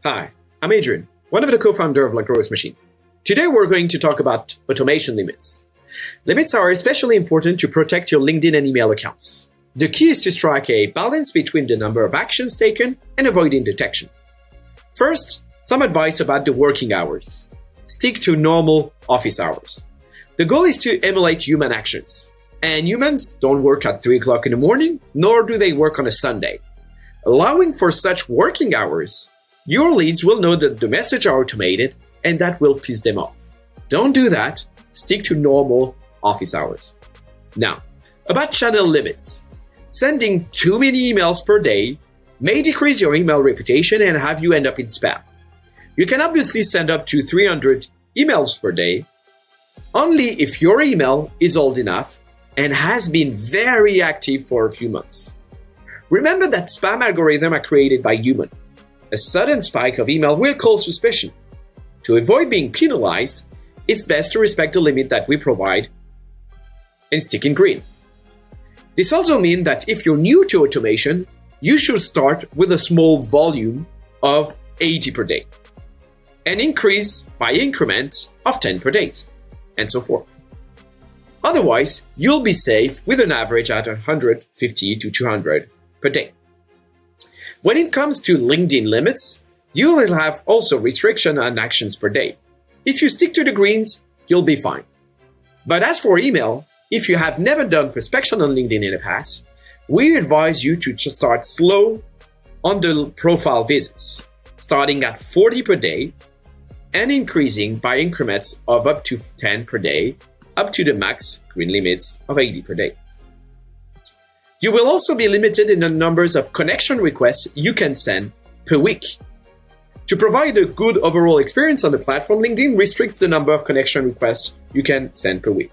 Hi, I'm Adrian, one of the co-founder of La Grosse Machine. Today we're going to talk about automation limits. Limits are especially important to protect your LinkedIn and email accounts. The key is to strike a balance between the number of actions taken and avoiding detection. First, some advice about the working hours. Stick to normal office hours. The goal is to emulate human actions. And humans don't work at 3 o'clock in the morning, nor do they work on a Sunday. Allowing for such working hours, your leads will know that the messages are automated and that will piss them off. Don't do that. Stick to normal office hours. Now, about channel limits. Sending too many emails per day may decrease your email reputation and have you end up in spam. You can obviously send up to 300 emails per day, only if your email is old enough and has been very active for a few months. Remember that spam algorithms are created by humans. A sudden spike of email will cause suspicion. To avoid being penalized, it's best to respect the limit that we provide and stick in green. This also means that if you're new to automation, you should start with a small volume of 80 per day and increase by increment of 10 per day, and so forth. Otherwise, you'll be safe with an average at 150 to 200 per day. When it comes to LinkedIn limits, you will have also restriction on actions per day. If you stick to the greens, you'll be fine. But as for email, if you have never done prospection on LinkedIn in the past, we advise you to just start slow on the profile visits, starting at 40 per day and increasing by increments of up to 10 per day, up to the max green limits of 80 per day. You will also be limited in the numbers of connection requests you can send per week. To provide a good overall experience on the platform, LinkedIn restricts the number of connection requests you can send per week.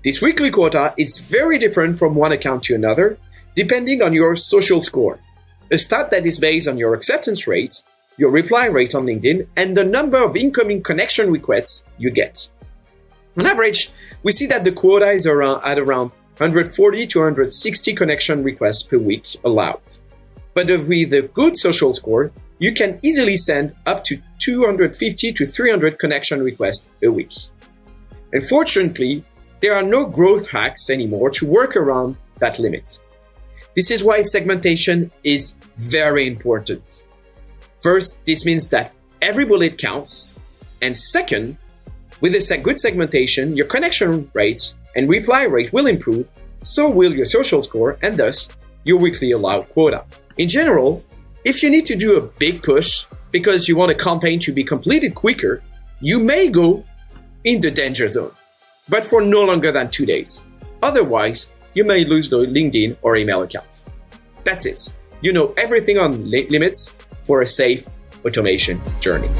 This weekly quota is very different from one account to another, depending on your social score, a stat that is based on your acceptance rate, your reply rate on LinkedIn, and the number of incoming connection requests you get. On average, we see that the quota is at around 140 to 160 connection requests per week allowed. But with a good social score, you can easily send up to 250 to 300 connection requests a week. Unfortunately, there are no growth hacks anymore to work around that limit. This is why segmentation is very important. First, this means that every bullet counts. And second, with a good segmentation, your connection rate and reply rate will improve, so will your social score and thus your weekly allowed quota. In general, if you need to do a big push because you want a campaign to be completed quicker, you may go in the danger zone, but for no longer than 2 days. Otherwise, you may lose the LinkedIn or email accounts. That's it. You know everything on limits for a safe automation journey.